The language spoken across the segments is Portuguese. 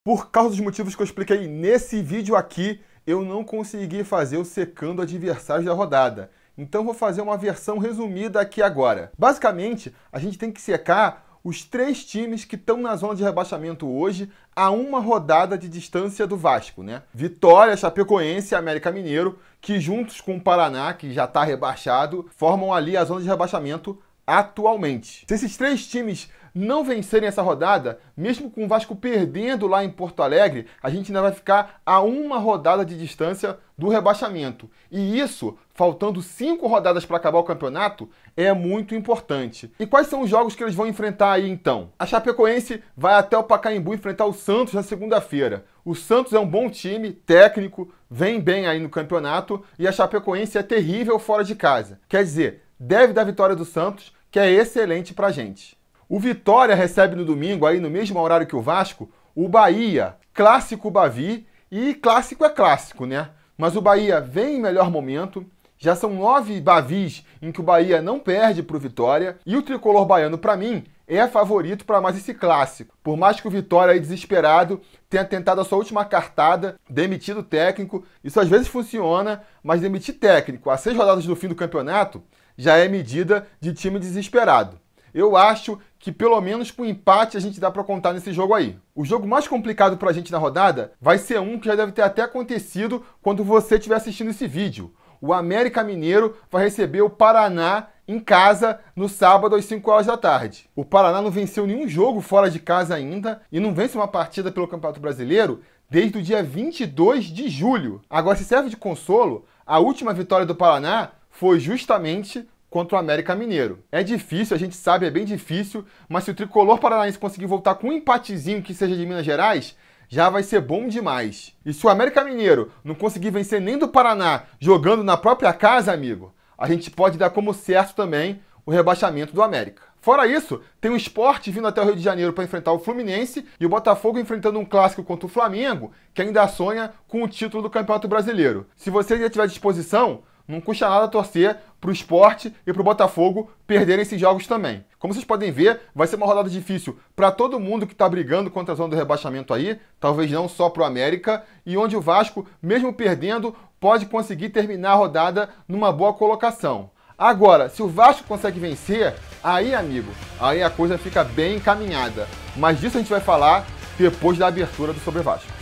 Por causa dos motivos que eu expliquei nesse vídeo aqui, eu não consegui fazer o secando adversários da rodada. Então vou fazer uma versão resumida aqui agora. Basicamente, a gente tem que secar os 3 times que estão na zona de rebaixamento hoje a uma rodada de distância do Vasco, né? Vitória, Chapecoense e América Mineiro, que juntos com o Paraná, que já está rebaixado, formam ali a zona de rebaixamento atualmente. Se esses 3 times não vencerem essa rodada, mesmo com o Vasco perdendo lá em Porto Alegre, a gente ainda vai ficar a uma rodada de distância do rebaixamento. E isso, faltando 5 rodadas para acabar o campeonato, é muito importante. E quais são os jogos que eles vão enfrentar aí então? A Chapecoense vai até o Pacaembu enfrentar o Santos na segunda-feira. O Santos é um bom time, técnico, vem bem aí no campeonato, e a Chapecoense é terrível fora de casa. Quer dizer, deve dar vitória do Santos, que é excelente pra gente. O Vitória recebe no domingo, aí no mesmo horário que o Vasco, o Bahia, clássico Bavi, e clássico é clássico, né? Mas o Bahia vem em melhor momento, já são 9 Bavis em que o Bahia não perde para o Vitória, e o tricolor baiano, para mim, é favorito para mais esse clássico. Por mais que o Vitória, aí desesperado, tenha tentado a sua última cartada, demitido o técnico, isso às vezes funciona, mas demitir técnico a 6 rodadas do fim do campeonato já é medida de time desesperado. Eu acho que pelo menos com empate a gente dá para contar nesse jogo aí. O jogo mais complicado para a gente na rodada vai ser um que já deve ter até acontecido quando você estiver assistindo esse vídeo. O América Mineiro vai receber o Paraná em casa no sábado às 5 horas da tarde. O Paraná não venceu nenhum jogo fora de casa ainda e não vence uma partida pelo Campeonato Brasileiro desde o dia 22 de julho. Agora, se serve de consolo, a última vitória do Paraná foi justamente contra o América Mineiro. É difícil, a gente sabe, é bem difícil, mas se o tricolor paranaense conseguir voltar com um empatezinho que seja de Minas Gerais, já vai ser bom demais. E se o América Mineiro não conseguir vencer nem do Paraná jogando na própria casa, amigo, a gente pode dar como certo também o rebaixamento do América. Fora isso, tem o Sport vindo até o Rio de Janeiro para enfrentar o Fluminense e o Botafogo enfrentando um clássico contra o Flamengo, que ainda sonha com o título do Campeonato Brasileiro. Se você já tiver disposição, não custa nada torcer para o Sport e para o Botafogo perderem esses jogos também. Como vocês podem ver, vai ser uma rodada difícil para todo mundo que está brigando contra a zona do rebaixamento aí, talvez não só para o América, e onde o Vasco, mesmo perdendo, pode conseguir terminar a rodada numa boa colocação. Agora, se o Vasco consegue vencer, aí, amigo, aí a coisa fica bem encaminhada. Mas disso a gente vai falar depois da abertura do Sobre Vasco.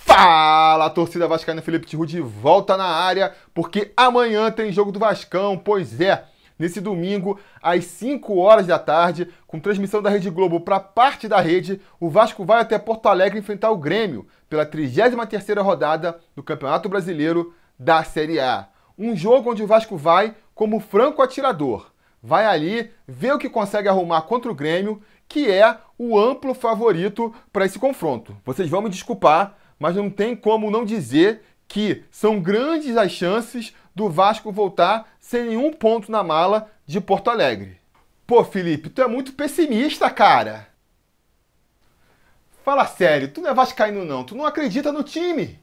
Fala, torcida vascaína, Felipe Tiru de volta na área, porque amanhã tem jogo do Vascão, pois é, nesse domingo, às 5 horas da tarde, com transmissão da Rede Globo para parte da rede, o Vasco vai até Porto Alegre enfrentar o Grêmio, pela 33ª rodada do Campeonato Brasileiro da Série A. Um jogo onde o Vasco vai como franco atirador, vai ali ver o que consegue arrumar contra o Grêmio, que é o amplo favorito para esse confronto. Vocês vão me desculpar, mas não tem como não dizer que são grandes as chances do Vasco voltar sem nenhum ponto na mala de Porto Alegre. Pô, Felipe, tu é muito pessimista, cara. Fala sério, tu não é vascaíno não, tu não acredita no time.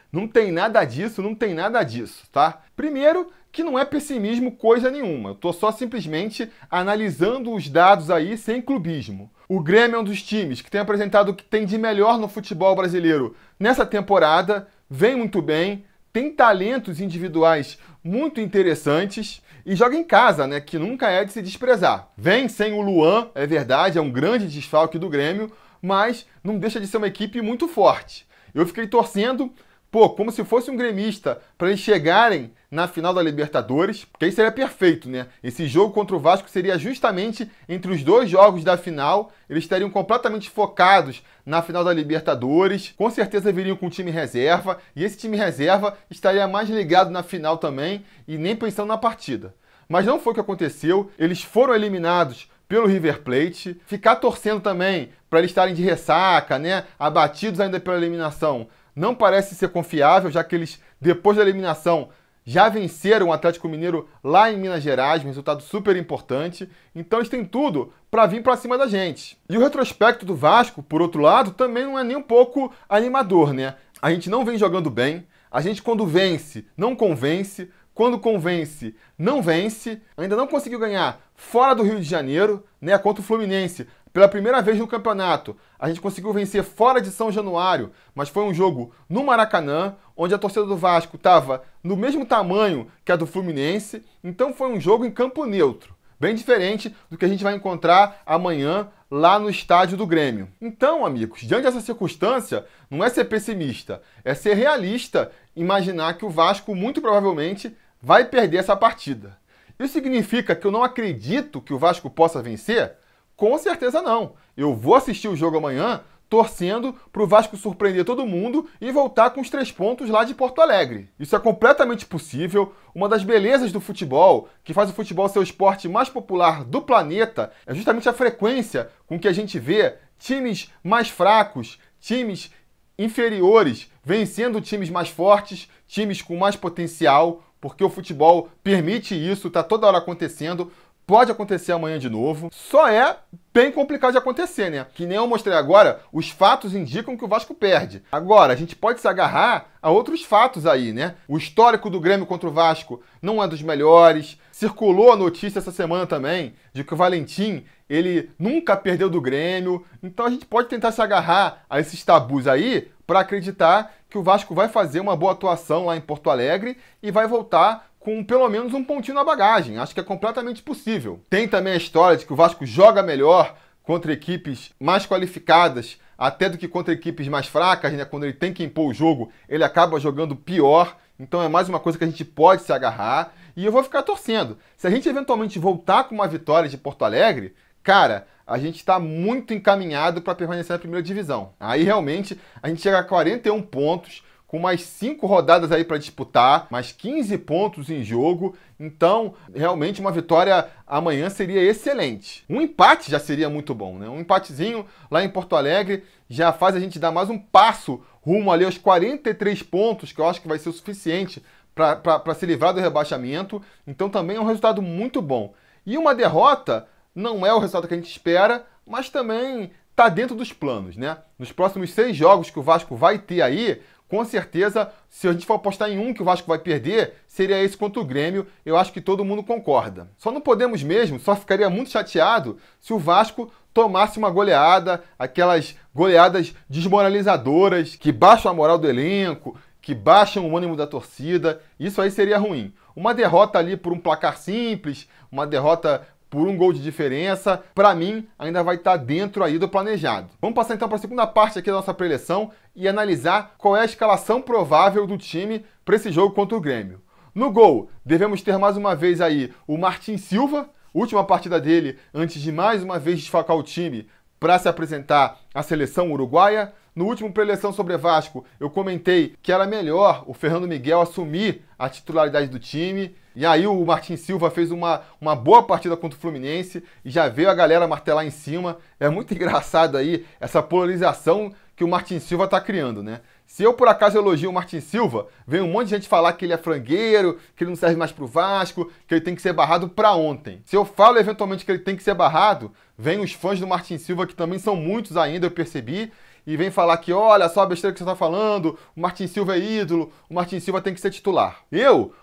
Não tem nada disso, não tem nada disso, tá? Primeiro, que não é pessimismo coisa nenhuma. Eu tô só simplesmente analisando os dados aí sem clubismo. O Grêmio é um dos times que tem apresentado o que tem de melhor no futebol brasileiro nessa temporada, vem muito bem, tem talentos individuais muito interessantes e joga em casa, né, que nunca é de se desprezar. Vem sem o Luan, é verdade, é um grande desfalque do Grêmio, mas não deixa de ser uma equipe muito forte. Eu fiquei torcendo, como se fosse um gremista, para eles chegarem na final da Libertadores, porque aí seria perfeito, né? Esse jogo contra o Vasco seria justamente entre os 2 jogos da final, eles estariam completamente focados na final da Libertadores, com certeza viriam com o time reserva, e esse time reserva estaria mais ligado na final também, e nem pensando na partida. Mas não foi o que aconteceu, eles foram eliminados pelo River Plate, ficar torcendo também para eles estarem de ressaca, né? Abatidos ainda pela eliminação, não parece ser confiável, já que eles, depois da eliminação, já venceram o Atlético Mineiro lá em Minas Gerais, um resultado super importante. Então eles têm tudo para vir para cima da gente. E o retrospecto do Vasco, por outro lado, também não é nem um pouco animador, né? A gente não vem jogando bem, a gente quando vence, não convence, quando convence, não vence, ainda não conseguiu ganhar fora do Rio de Janeiro, né, contra o Fluminense. Pela primeira vez no campeonato, a gente conseguiu vencer fora de São Januário, mas foi um jogo no Maracanã, onde a torcida do Vasco estava no mesmo tamanho que a do Fluminense, então foi um jogo em campo neutro, bem diferente do que a gente vai encontrar amanhã lá no estádio do Grêmio. Então, amigos, diante dessa circunstância, não é ser pessimista, é ser realista, imaginar que o Vasco muito provavelmente vai perder essa partida. Isso significa que eu não acredito que o Vasco possa vencer? Com certeza não. Eu vou assistir o jogo amanhã torcendo para o Vasco surpreender todo mundo e voltar com os 3 pontos lá de Porto Alegre. Isso é completamente possível. Uma das belezas do futebol, que faz o futebol ser o esporte mais popular do planeta, é justamente a frequência com que a gente vê times mais fracos, times inferiores, vencendo times mais fortes, times com mais potencial, porque o futebol permite isso, está toda hora acontecendo. Pode acontecer amanhã de novo. Só é bem complicado de acontecer, né? Que nem eu mostrei agora, os fatos indicam que o Vasco perde. Agora, a gente pode se agarrar a outros fatos aí, né? O histórico do Grêmio contra o Vasco não é dos melhores. Circulou a notícia essa semana também de que o Valentim, ele nunca perdeu do Grêmio. Então a gente pode tentar se agarrar a esses tabus aí para acreditar que o Vasco vai fazer uma boa atuação lá em Porto Alegre e vai voltar com pelo menos um pontinho na bagagem. Acho que é completamente possível. Tem também a história de que o Vasco joga melhor contra equipes mais qualificadas, até do que contra equipes mais fracas, né? Quando ele tem que impor o jogo, ele acaba jogando pior. Então é mais uma coisa que a gente pode se agarrar. E eu vou ficar torcendo. Se a gente eventualmente voltar com uma vitória de Porto Alegre, cara, a gente está muito encaminhado para permanecer na primeira divisão. Aí realmente a gente chega a 41 pontos, com mais 5 rodadas aí para disputar, mais 15 pontos em jogo. Então, realmente, uma vitória amanhã seria excelente. Um empate já seria muito bom, né? Um empatezinho lá em Porto Alegre já faz a gente dar mais um passo rumo ali aos 43 pontos, que eu acho que vai ser o suficiente para se livrar do rebaixamento. Então, também é um resultado muito bom. E uma derrota não é o resultado que a gente espera, mas também está dentro dos planos, né? Nos próximos 6 jogos que o Vasco vai ter aí, com certeza, se a gente for apostar em um que o Vasco vai perder, seria esse contra o Grêmio. Eu acho que todo mundo concorda. Só não podemos mesmo, só ficaria muito chateado se o Vasco tomasse uma goleada, aquelas goleadas desmoralizadoras, que baixam a moral do elenco, que baixam o ânimo da torcida. Isso aí seria ruim. Uma derrota ali por um placar simples, uma derrota por um gol de diferença, para mim, ainda vai estar dentro aí do planejado. Vamos passar então para a segunda parte aqui da nossa preleção e analisar qual é a escalação provável do time para esse jogo contra o Grêmio. No gol, devemos ter mais uma vez aí o Martin Silva, última partida dele antes de mais uma vez desfalcar o time para se apresentar à seleção uruguaia. No último preleção sobre Vasco, eu comentei que era melhor o Fernando Miguel assumir a titularidade do time. E aí o Martin Silva fez uma boa partida contra o Fluminense e já veio a galera martelar em cima. É muito engraçado aí essa polarização que o Martin Silva está criando, né? Se eu, por acaso, elogio o Martin Silva, vem um monte de gente falar que ele é frangueiro, que ele não serve mais pro Vasco, que ele tem que ser barrado para ontem. Se eu falo, eventualmente, que ele tem que ser barrado, vem os fãs do Martin Silva, que também são muitos ainda, eu percebi, e vem falar que, olha só a besteira que você está falando, o Martin Silva é ídolo, o Martin Silva tem que ser titular.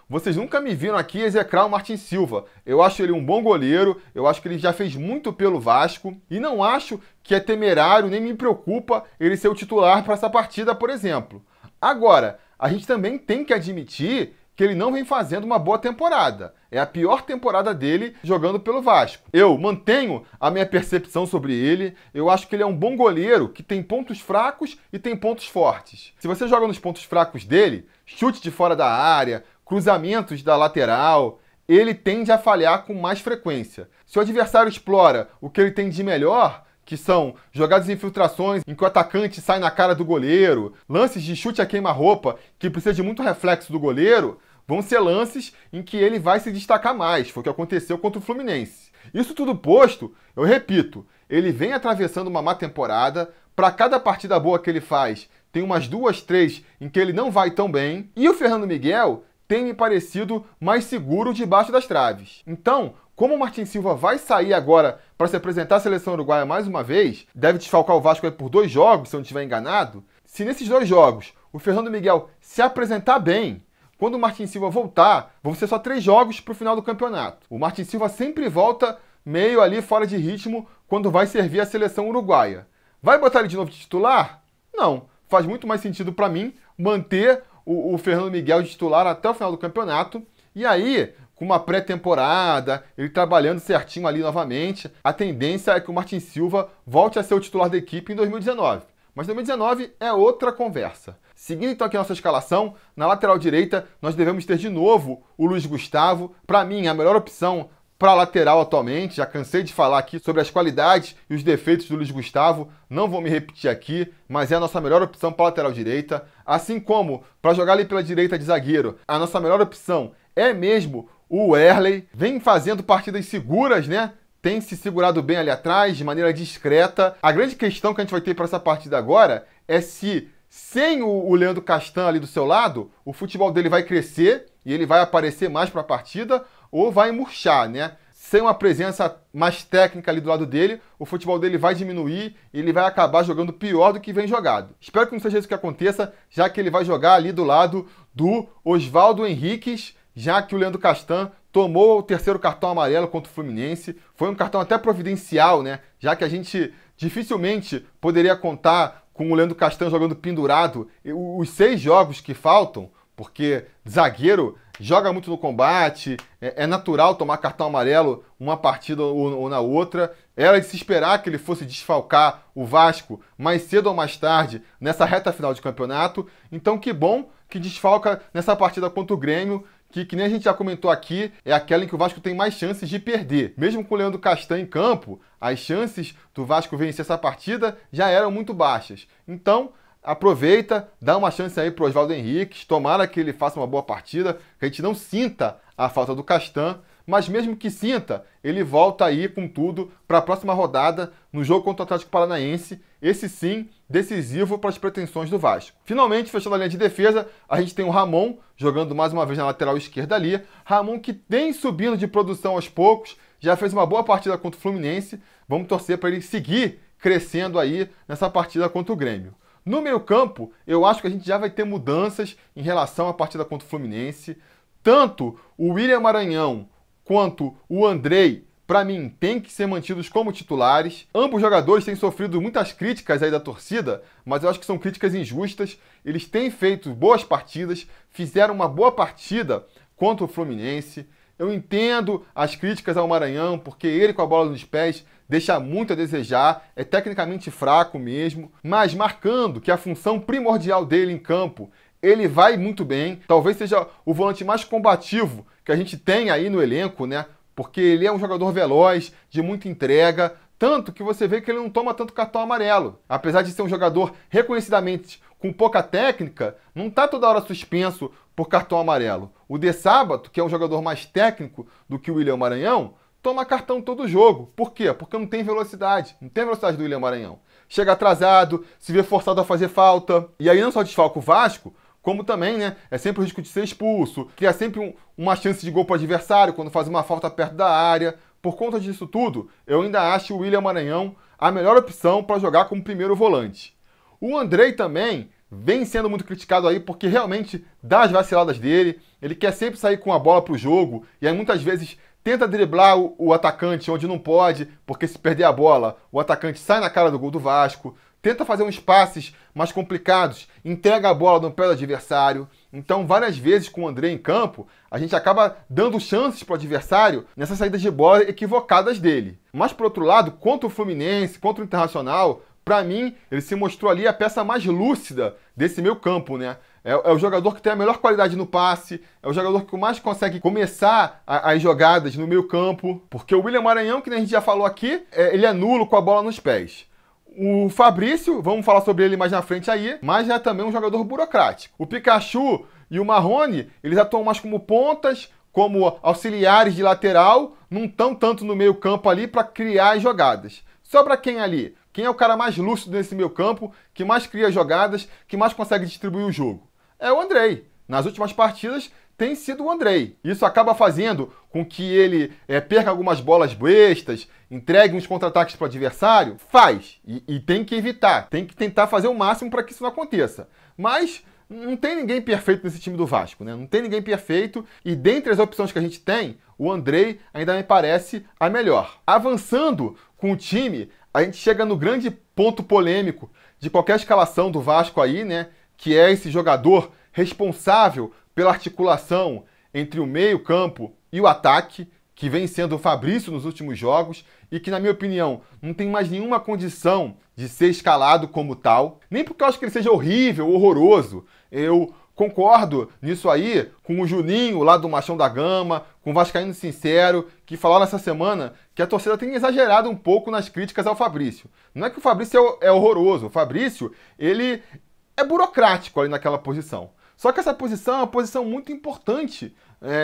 Vocês nunca me viram aqui execrar o Martin Silva. Eu acho ele um bom goleiro, eu acho que ele já fez muito pelo Vasco, e não acho que é temerário, nem me preocupa ele ser o titular para essa partida, por exemplo. Agora, a gente também tem que admitir que ele não vem fazendo uma boa temporada. É a pior temporada dele jogando pelo Vasco. Eu mantenho a minha percepção sobre ele. Eu acho que ele é um bom goleiro que tem pontos fracos e tem pontos fortes. Se você joga nos pontos fracos dele, chute de fora da área, cruzamentos da lateral, ele tende a falhar com mais frequência. Se o adversário explora o que ele tem de melhor, que são jogadas de infiltrações em que o atacante sai na cara do goleiro, lances de chute a queima-roupa que precisa de muito reflexo do goleiro, vão ser lances em que ele vai se destacar mais. Foi o que aconteceu contra o Fluminense. Isso tudo posto, eu repito, ele vem atravessando uma má temporada. Para cada partida boa que ele faz, tem umas 2, 3 em que ele não vai tão bem. E o Fernando Miguel tem me parecido mais seguro debaixo das traves. Então, como o Martin Silva vai sair agora para se apresentar à seleção uruguaia mais uma vez, deve desfalcar o Vasco aí por 2 jogos, se eu não estiver enganado, se nesses 2 jogos o Fernando Miguel se apresentar bem, quando o Martin Silva voltar, vão ser só 3 jogos para o final do campeonato. O Martin Silva sempre volta meio ali fora de ritmo quando vai servir a seleção uruguaia. Vai botar ele de novo de titular? Não. Faz muito mais sentido para mim manter o Fernando Miguel de titular até o final do campeonato. E aí, com uma pré-temporada, ele trabalhando certinho ali novamente, a tendência é que o Martin Silva volte a ser o titular da equipe em 2019. Mas 2019 é outra conversa. Seguindo então aqui a nossa escalação, na lateral direita nós devemos ter de novo o Luiz Gustavo. Para mim, a melhor opção para a lateral atualmente. Já cansei de falar aqui sobre as qualidades e os defeitos do Luiz Gustavo. Não vou me repetir aqui, mas é a nossa melhor opção para a lateral direita. Assim como, para jogar ali pela direita de zagueiro, a nossa melhor opção é mesmo o Wehrley. Vem fazendo partidas seguras, né? Tem se segurado bem ali atrás, de maneira discreta. A grande questão que a gente vai ter para essa partida agora é se, sem o Leandro Castan ali do seu lado, o futebol dele vai crescer e ele vai aparecer mais para a partida, ou vai murchar, né? Sem uma presença mais técnica ali do lado dele, o futebol dele vai diminuir e ele vai acabar jogando pior do que vem jogado. Espero que não seja isso que aconteça, já que ele vai jogar ali do lado do Oswaldo Henriques, já que o Leandro Castan tomou o 3º cartão amarelo contra o Fluminense. Foi um cartão até providencial, né? Já que a gente dificilmente poderia contar com o Leandro Castan jogando pendurado os 6 jogos que faltam, porque zagueiro joga muito no combate, é natural tomar cartão amarelo uma partida ou na outra. Era de se esperar que ele fosse desfalcar o Vasco mais cedo ou mais tarde nessa reta final de campeonato. Então que bom que desfalca nessa partida contra o Grêmio, que nem a gente já comentou aqui, é aquela em que o Vasco tem mais chances de perder. Mesmo com o Leandro Castan em campo, as chances do Vasco vencer essa partida já eram muito baixas. Então, aproveita, dá uma chance aí para o Oswaldo Henriques, tomara que ele faça uma boa partida, que a gente não sinta a falta do Castan, mas mesmo que sinta, ele volta aí com tudo para a próxima rodada no jogo contra o Atlético Paranaense, esse sim decisivo para as pretensões do Vasco. Finalmente, fechando a linha de defesa, a gente tem o Ramon jogando mais uma vez na lateral esquerda ali. Ramon que tem subindo de produção aos poucos, já fez uma boa partida contra o Fluminense, vamos torcer para ele seguir crescendo aí nessa partida contra o Grêmio. No meio-campo, eu acho que a gente já vai ter mudanças em relação à partida contra o Fluminense. Tanto o William Maranhão quanto o Andrei, para mim, tem que ser mantidos como titulares. Ambos jogadores têm sofrido muitas críticas aí da torcida, mas eu acho que são críticas injustas. Eles têm feito boas partidas, fizeram uma boa partida contra o Fluminense. Eu entendo as críticas ao Maranhão, porque ele com a bola nos pés deixa muito a desejar, é tecnicamente fraco mesmo, mas marcando que a função primordial dele em campo, ele vai muito bem. Talvez seja o volante mais combativo que a gente tem aí no elenco, né? Porque ele é um jogador veloz, de muita entrega, tanto que você vê que ele não toma tanto cartão amarelo. Apesar de ser um jogador reconhecidamente com pouca técnica, não está toda hora suspenso por cartão amarelo. O De Sábato, que é um jogador mais técnico do que o William Maranhão, toma cartão todo jogo. Por quê? Porque não tem velocidade. Não tem velocidade do William Maranhão. Chega atrasado, se vê forçado a fazer falta. E aí não só desfalca o Vasco, como também, né, é sempre o risco de ser expulso, cria sempre uma chance de gol para o adversário quando faz uma falta perto da área. Por conta disso tudo, eu ainda acho o William Maranhão a melhor opção para jogar como primeiro volante. O Andrei também vem sendo muito criticado aí porque realmente dá as vaciladas dele, ele quer sempre sair com a bola para o jogo e aí muitas vezes tenta driblar o atacante onde não pode, porque se perder a bola, o atacante sai na cara do gol do Vasco, tenta fazer uns passes mais complicados, entrega a bola no pé do adversário. Então, várias vezes com o André em campo, a gente acaba dando chances para o adversário nessas saídas de bola equivocadas dele. Mas, por outro lado, contra o Fluminense, contra o Internacional, para mim, ele se mostrou ali a peça mais lúcida desse meio campo, né? É o jogador que tem a melhor qualidade no passe, é o jogador que mais consegue começar as jogadas no meio campo, porque o William Maranhão, que a gente já falou aqui, ele é nulo com a bola nos pés. O Fabrício, vamos falar sobre ele mais na frente aí, mas é também um jogador burocrático. O Pikachu e o Marrone, eles atuam mais como pontas, como auxiliares de lateral, não estão tanto no meio campo ali para criar as jogadas. Sobra quem ali? Quem é o cara mais lúcido nesse meio campo, que mais cria jogadas, que mais consegue distribuir o jogo? É o Andrei. Nas últimas partidas tem sido o Andrei. Isso acaba fazendo com que ele perca algumas bolas bestas, entregue uns contra-ataques para o adversário? Faz. E tem que evitar. Tem que tentar fazer o máximo para que isso não aconteça. Mas não tem ninguém perfeito nesse time do Vasco, né? Não tem ninguém perfeito. E dentre as opções que a gente tem, o Andrei ainda me parece a melhor. Avançando com o time, a gente chega no grande ponto polêmico de qualquer escalação do Vasco aí, né? Que é esse jogador responsável pela articulação entre o meio-campo e o ataque, que vem sendo o Fabrício nos últimos jogos e que, na minha opinião, não tem mais nenhuma condição de ser escalado como tal. Nem porque eu acho que ele seja horrível, horroroso. Eu concordo nisso aí com o Juninho lá do Machão da Gama, com o Vascaíno Sincero, que falaram essa semana que a torcida tem exagerado um pouco nas críticas ao Fabrício. Não é que o Fabrício é horroroso. O Fabrício, ele é burocrático ali naquela posição. Só que essa posição é uma posição muito importante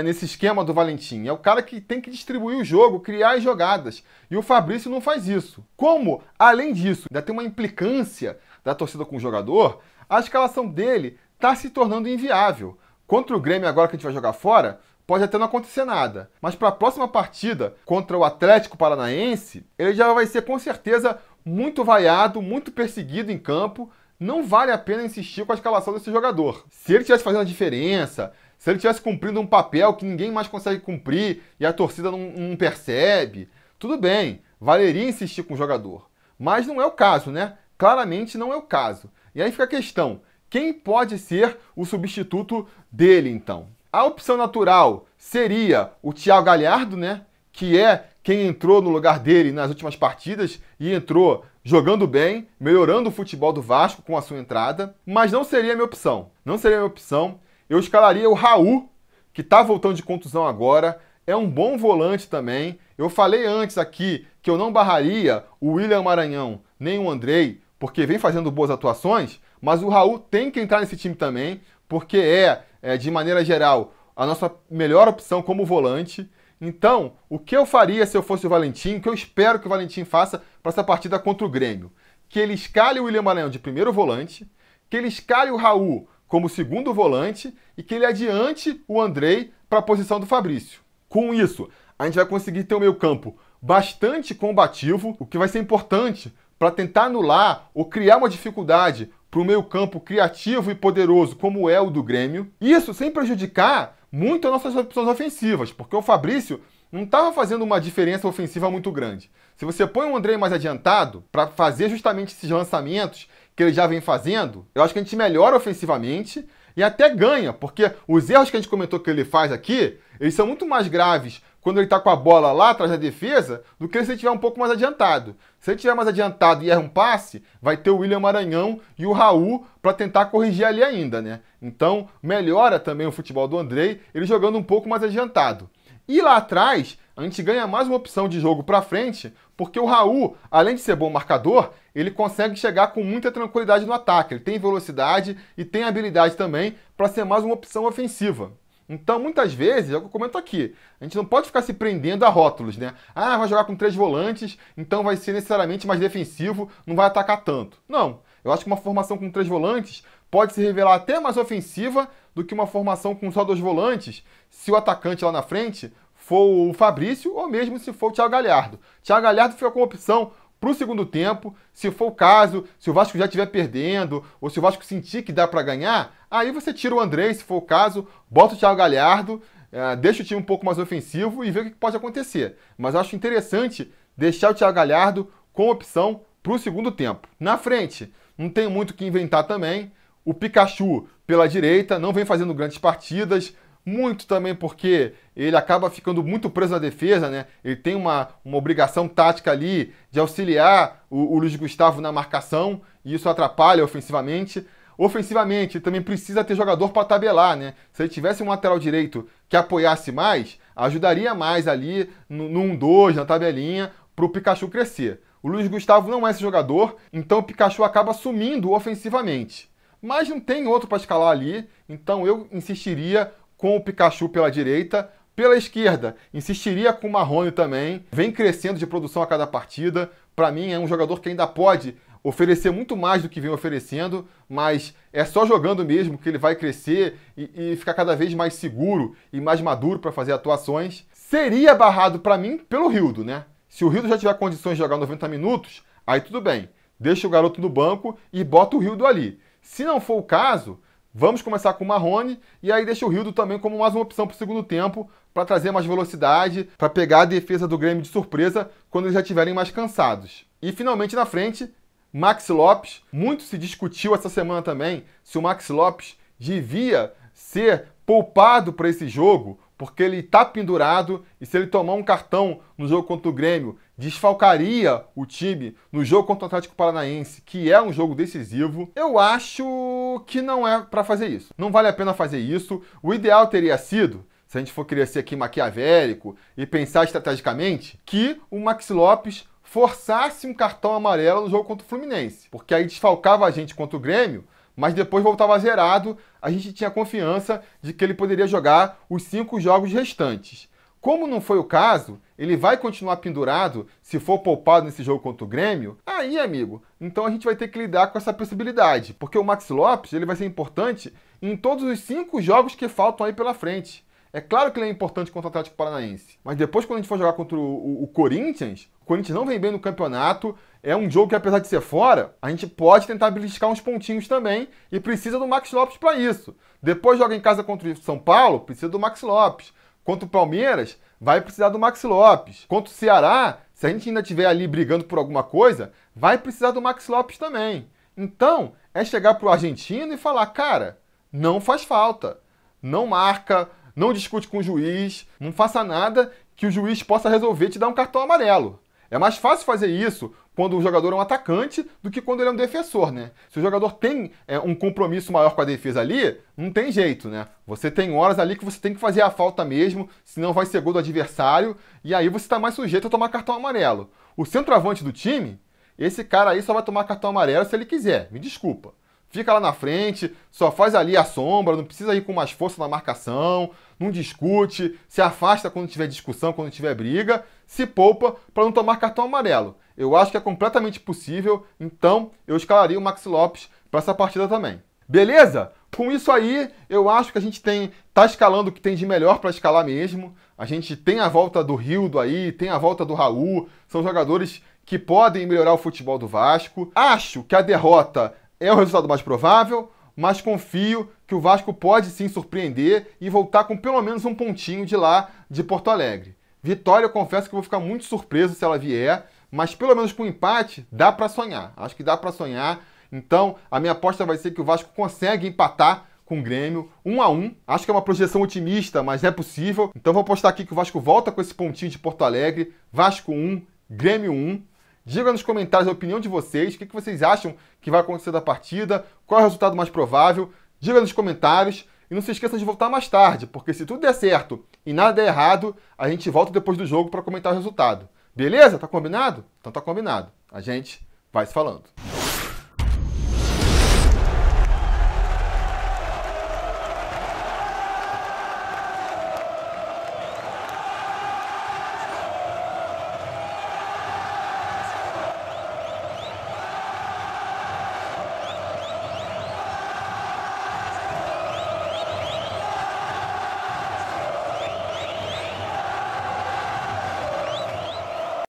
nesse esquema do Valentim. É o cara que tem que distribuir o jogo, criar as jogadas. E o Fabrício não faz isso. Como, além disso, ainda tem uma implicância da torcida com o jogador, a escalação dele está se tornando inviável. Contra o Grêmio agora que a gente vai jogar fora, pode até não acontecer nada. Mas para a próxima partida, contra o Atlético Paranaense, ele já vai ser com certeza muito vaiado, muito perseguido em campo. Não vale a pena insistir com a escalação desse jogador. Se ele estivesse fazendo a diferença, se ele estivesse cumprindo um papel que ninguém mais consegue cumprir e a torcida não percebe, tudo bem, valeria insistir com o jogador. Mas não é o caso, né? Claramente não é o caso. E aí fica a questão, quem pode ser o substituto dele, então? A opção natural seria o Thiago Galhardo, né? Que é quem entrou no lugar dele nas últimas partidas e entrou jogando bem, melhorando o futebol do Vasco com a sua entrada, mas não seria a minha opção. Não seria a minha opção. Eu escalaria o Raul, que está voltando de contusão agora, é um bom volante também. Eu falei antes aqui que eu não barraria o William Maranhão nem o Andrei, porque vem fazendo boas atuações, mas o Raul tem que entrar nesse time também, porque de maneira geral, a nossa melhor opção como volante. Então, o que eu faria se eu fosse o Valentim, o que eu espero que o Valentim faça para essa partida contra o Grêmio? Que ele escale o William Maranhão de primeiro volante, que ele escale o Raul como segundo volante e que ele adiante o Andrei para a posição do Fabrício. Com isso, a gente vai conseguir ter um meio-campo bastante combativo, o que vai ser importante para tentar anular ou criar uma dificuldade para o meio-campo criativo e poderoso como é o do Grêmio. Isso sem prejudicar muito as nossas opções ofensivas, porque o Fabrício não estava fazendo uma diferença ofensiva muito grande. Se você põe o Andrei mais adiantado para fazer justamente esses lançamentos que ele já vem fazendo, eu acho que a gente melhora ofensivamente e até ganha, porque os erros que a gente comentou que ele faz aqui, eles são muito mais graves quando ele está com a bola lá atrás da defesa do que se ele estiver um pouco mais adiantado. Se ele estiver mais adiantado e erra um passe, vai ter o William Maranhão e o Raul para tentar corrigir ali ainda, né? Então, melhora também o futebol do Andrei, ele jogando um pouco mais adiantado. E lá atrás, a gente ganha mais uma opção de jogo para frente, porque o Raul, além de ser bom marcador, ele consegue chegar com muita tranquilidade no ataque. Ele tem velocidade e tem habilidade também para ser mais uma opção ofensiva. Então, muitas vezes, é o que eu comento aqui, a gente não pode ficar se prendendo a rótulos, né? Ah, vai jogar com 3 volantes, então vai ser necessariamente mais defensivo, não vai atacar tanto. Não, eu acho que uma formação com 3 volantes pode se revelar até mais ofensiva do que uma formação com só 2 volantes, se o atacante lá na frente for o Fabrício ou mesmo se for o Thiago Galhardo. Thiago Galhardo fica com opção para o segundo tempo, se for o caso, se o Vasco já estiver perdendo, ou se o Vasco sentir que dá para ganhar, aí você tira o Andrei, se for o caso, bota o Thiago Galhardo, deixa o time um pouco mais ofensivo e vê o que pode acontecer. Mas eu acho interessante deixar o Thiago Galhardo com opção para o segundo tempo. Na frente, não tem muito o que inventar também. O Pikachu pela direita não vem fazendo grandes partidas, muito também porque ele acaba ficando muito preso na defesa, né? Ele tem uma obrigação tática ali de auxiliar o Luiz Gustavo na marcação e isso atrapalha ofensivamente. Ofensivamente, ele também precisa ter jogador para tabelar, né? Se ele tivesse um lateral direito que apoiasse mais, ajudaria mais ali no 1-2, na tabelinha, para o Pikachu crescer. O Luiz Gustavo não é esse jogador, então o Pikachu acaba sumindo ofensivamente. Mas não tem outro para escalar ali, então eu insistiria com o Pikachu pela direita. Pela esquerda, insistiria com o Marrone também. Vem crescendo de produção a cada partida. Para mim, é um jogador que ainda pode oferecer muito mais do que vem oferecendo, mas é só jogando mesmo que ele vai crescer e ficar cada vez mais seguro e mais maduro para fazer atuações. Seria barrado para mim pelo Rildo, né? Se o Rildo já tiver condições de jogar 90 minutos, aí tudo bem. Deixa o garoto no banco e bota o Rildo ali. Se não for o caso, vamos começar com o Marrone e aí deixa o Rildo também como mais uma opção para o segundo tempo, para trazer mais velocidade, para pegar a defesa do Grêmio de surpresa quando eles já estiverem mais cansados. E finalmente na frente, Maxi Lopes. Muito se discutiu essa semana também se o Maxi Lopes devia ser poupado para esse jogo, porque ele está pendurado e se ele tomar um cartão no jogo contra o Grêmio, desfalcaria o time no jogo contra o Atlético Paranaense, que é um jogo decisivo. Eu acho que não é para fazer isso. Não vale a pena fazer isso. O ideal teria sido, se a gente for querer ser aqui maquiavélico e pensar estrategicamente, que o Maxi Lopes forçasse um cartão amarelo no jogo contra o Fluminense, porque aí desfalcava a gente contra o Grêmio, mas depois voltava zerado, a gente tinha confiança de que ele poderia jogar os 5 jogos restantes. Como não foi o caso, ele vai continuar pendurado se for poupado nesse jogo contra o Grêmio, aí, amigo, então a gente vai ter que lidar com essa possibilidade, porque o Maxi Lopes ele vai ser importante em todos os 5 jogos que faltam aí pela frente. É claro que ele é importante contra o Atlético Paranaense, mas depois quando a gente for jogar contra o Corinthians não vem bem no campeonato, é um jogo que apesar de ser fora, a gente pode tentar beliscar uns pontinhos também e precisa do Maxi Lopes para isso. Depois joga em casa contra o São Paulo, precisa do Maxi Lopes. Contra o Palmeiras, vai precisar do Maxi Lopes. Contra o Ceará, se a gente ainda estiver ali brigando por alguma coisa, vai precisar do Maxi Lopes também. Então, é chegar pro argentino e falar, cara, não faz falta, não marca, não discute com o juiz, não faça nada que o juiz possa resolver te dar um cartão amarelo. É mais fácil fazer isso quando o jogador é um atacante do que quando ele é um defensor, né? Se o jogador tem um compromisso maior com a defesa ali, não tem jeito, né? Você tem horas ali que você tem que fazer a falta mesmo, senão vai ser gol do adversário, e aí você está mais sujeito a tomar cartão amarelo. O centroavante do time, esse cara aí só vai tomar cartão amarelo se ele quiser, me desculpa. Fica lá na frente, só faz ali a sombra, não precisa ir com mais força na marcação, não discute, se afasta quando tiver discussão, quando tiver briga, se poupa para não tomar cartão amarelo. Eu acho que é completamente possível, então eu escalaria o Maxi Lopes para essa partida também. Beleza? Com isso aí, eu acho que a gente tá escalando o que tem de melhor para escalar mesmo. A gente tem a volta do Rildo aí, tem a volta do Raul, são jogadores que podem melhorar o futebol do Vasco. Acho que a derrota é o resultado mais provável, mas confio que o Vasco pode sim surpreender e voltar com pelo menos um pontinho de lá de Porto Alegre. Vitória, eu confesso que eu vou ficar muito surpreso se ela vier, mas pelo menos com empate dá para sonhar. Acho que dá para sonhar. Então, a minha aposta vai ser que o Vasco consegue empatar com o Grêmio 1-1. Acho que é uma projeção otimista, mas é possível. Então, vou apostar aqui que o Vasco volta com esse pontinho de Porto Alegre. Vasco 1, Grêmio 1. Diga nos comentários a opinião de vocês, o que vocês acham que vai acontecer da partida, qual é o resultado mais provável. Diga nos comentários e não se esqueçam de voltar mais tarde, porque se tudo der certo e nada der errado, a gente volta depois do jogo para comentar o resultado. Beleza? Tá combinado? Então tá combinado. A gente vai se falando.